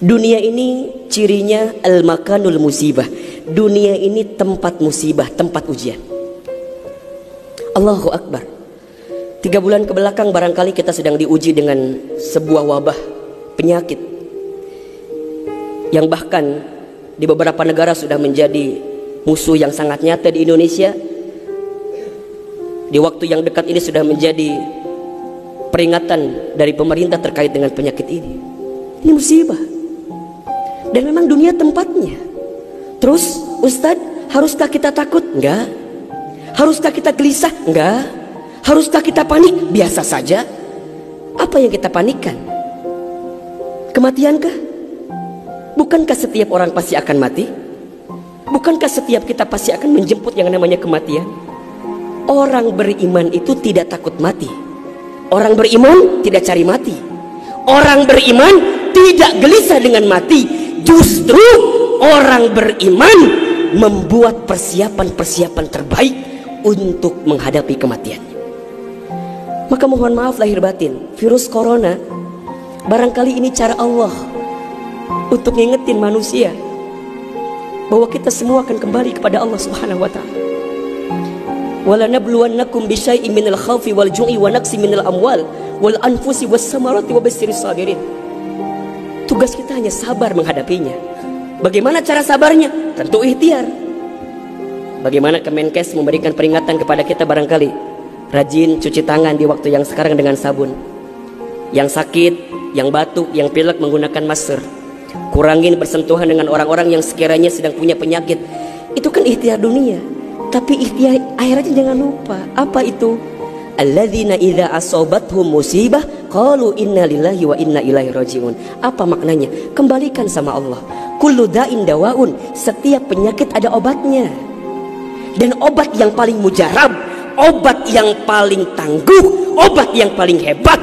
Dunia ini cirinya al-makanul musibah. Dunia ini tempat musibah, tempat ujian. Allahu Akbar. 3 bulan kebelakang barangkali kita sedang diuji dengan sebuah wabah penyakit yang bahkan di beberapa negara sudah menjadi musuh yang sangat nyata. Di Indonesia di waktu yang dekat ini sudah menjadi peringatan dari pemerintah terkait dengan penyakit ini. Ini musibah. Dan memang dunia tempatnya. Terus Ustadz, haruskah kita takut? Enggak. Haruskah kita gelisah? Enggak. Haruskah kita panik? Biasa saja. Apa yang kita panikkan? Kematiankah? Bukankah setiap orang pasti akan mati? Bukankah setiap kita pasti akan menjemput yang namanya kematian? Orang beriman itu tidak takut mati. Orang beriman tidak cari mati. Orang beriman tidak gelisah dengan mati. Justru orang beriman membuat persiapan-persiapan terbaik untuk menghadapi kematian. Maka mohon maaf lahir batin, virus corona barangkali ini cara Allah untuk ngingetin manusia bahwa kita semua akan kembali kepada Allah Subhanahu wa taala. Wala nabluwannakum bisyai'in minal khaufi wal ju'i wa naqsi minal amwal wal anfusi was samarati wa basyirish sabirin. Tugas kita hanya sabar menghadapinya. Bagaimana cara sabarnya? Tentu ikhtiar. Bagaimana Kemenkes memberikan peringatan kepada kita barangkali? Rajin cuci tangan di waktu yang sekarang dengan sabun. Yang sakit, yang batuk, yang pilek menggunakan masker. Kurangin bersentuhan dengan orang-orang yang sekiranya sedang punya penyakit. Itu kan ikhtiar dunia. Tapi ikhtiar akhiratnya jangan lupa. Apa itu? Alladzina idza asobathum musibah qalu inna lillahi wa inna ilaihi rajiun. Apa maknanya? Kembalikan sama Allah. Kullu da'in dawaun. Setiap penyakit ada obatnya. Dan obat yang paling mujarab, obat yang paling tangguh, obat yang paling hebat,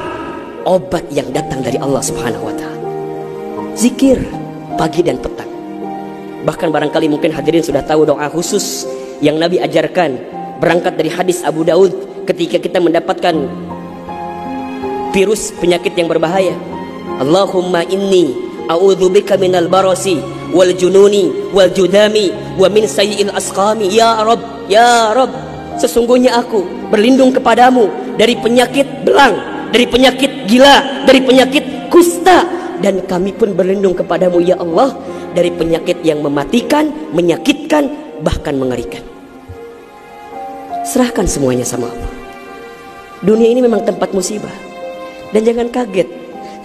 obat yang datang dari Allah Subhanahu wa taala. Zikir pagi dan petang. Bahkan barangkali mungkin hadirin sudah tahu doa khusus yang Nabi ajarkan berangkat dari hadis Abu Daud ketika kita mendapatkan virus penyakit yang berbahaya. Allahumma inni a'udzubika minal barasi wal jununi wal judami wa min sayyi'il asqami. Ya Rabb, ya Rabb, sesungguhnya aku berlindung kepadamu dari penyakit belang, dari penyakit gila, dari penyakit kusta, dan kami pun berlindung kepadamu ya Allah dari penyakit yang mematikan, menyakitkan, bahkan mengerikan. Serahkan semuanya sama Allah. Dunia ini memang tempat musibah. Dan jangan kaget,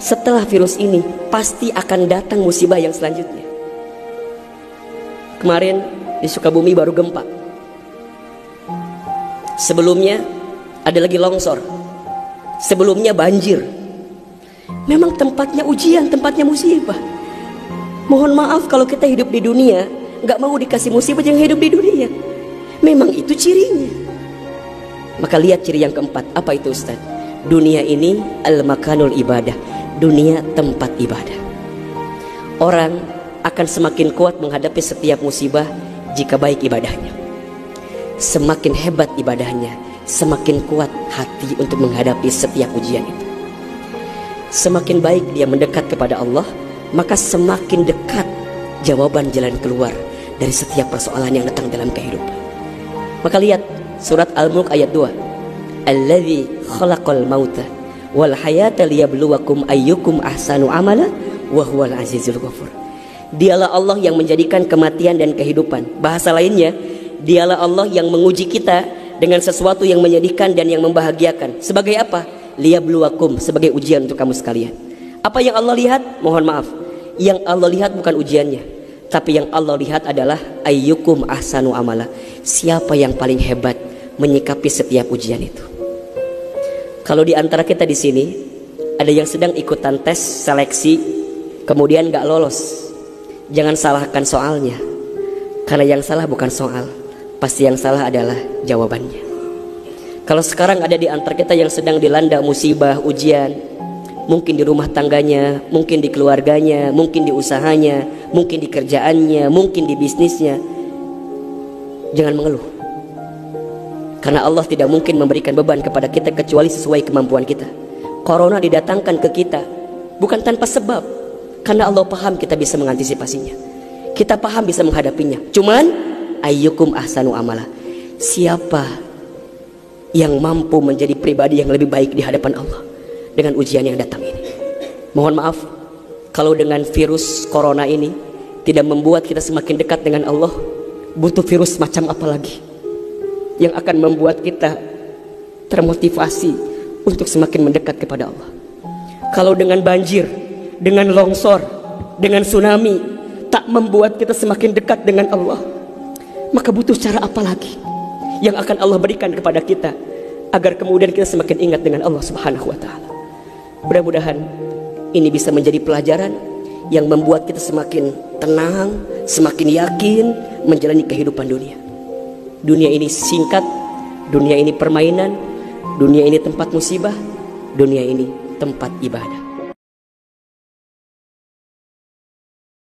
setelah virus ini pasti akan datang musibah yang selanjutnya. Kemarin di Sukabumi baru gempa. Sebelumnya ada lagi longsor. Sebelumnya banjir. Memang tempatnya ujian, tempatnya musibah. Mohon maaf kalau kita hidup di dunia gak mau dikasih musibah, jangan hidup di dunia. Memang itu cirinya. Maka lihat ciri yang keempat. Apa itu Ustaz? Dunia ini al-makanul ibadah. Dunia tempat ibadah. Orang akan semakin kuat menghadapi setiap musibah jika baik ibadahnya. Semakin hebat ibadahnya, semakin kuat hati untuk menghadapi setiap ujian itu. Semakin baik dia mendekat kepada Allah, maka semakin dekat jawaban jalan keluar dari setiap persoalan yang datang dalam kehidupan. Maka lihat surat Al-Mulk ayat 2. Alladzi khalaqal mauta wal hayata liyabluwakum ayyukum ahsanu amala wa huwal azizul ghafur. Dialah Allah yang menjadikan kematian dan kehidupan. Bahasa lainnya, dialah Allah yang menguji kita dengan sesuatu yang menyedihkan dan yang membahagiakan. Sebagai apa? Liyabluwakum, sebagai ujian untuk kamu sekalian. Apa yang Allah lihat? Mohon maaf, yang Allah lihat bukan ujiannya, tapi yang Allah lihat adalah ayyukum ahsanu amala. Siapa yang paling hebat menyikapi setiap ujian itu. Kalau di antara kita di sini ada yang sedang ikutan tes seleksi kemudian gak lolos, jangan salahkan soalnya, karena yang salah bukan soal, pasti yang salah adalah jawabannya. Kalau sekarang ada di antara kita yang sedang dilanda musibah, ujian, mungkin di rumah tangganya, mungkin di keluarganya, mungkin di usahanya, mungkin di kerjaannya, mungkin di bisnisnya, jangan mengeluh. Karena Allah tidak mungkin memberikan beban kepada kita kecuali sesuai kemampuan kita. Corona didatangkan ke kita bukan tanpa sebab. Karena Allah paham kita bisa mengantisipasinya, kita paham bisa menghadapinya. Cuman ayyukum ahsanu amala, siapa yang mampu menjadi pribadi yang lebih baik di hadapan Allah dengan ujian yang datang ini. Mohon maaf kalau dengan virus corona ini tidak membuat kita semakin dekat dengan Allah. Butuh virus macam apa lagi yang akan membuat kita termotivasi untuk semakin mendekat kepada Allah? Kalau dengan banjir, dengan longsor, dengan tsunami tak membuat kita semakin dekat dengan Allah, maka butuh cara apa lagi yang akan Allah berikan kepada kita agar kemudian kita semakin ingat dengan Allah Subhanahu wa Ta'ala. Mudah-mudahan ini bisa menjadi pelajaran yang membuat kita semakin tenang, semakin yakin menjalani kehidupan dunia. Dunia ini singkat, dunia ini permainan, dunia ini tempat musibah, dunia ini tempat ibadah.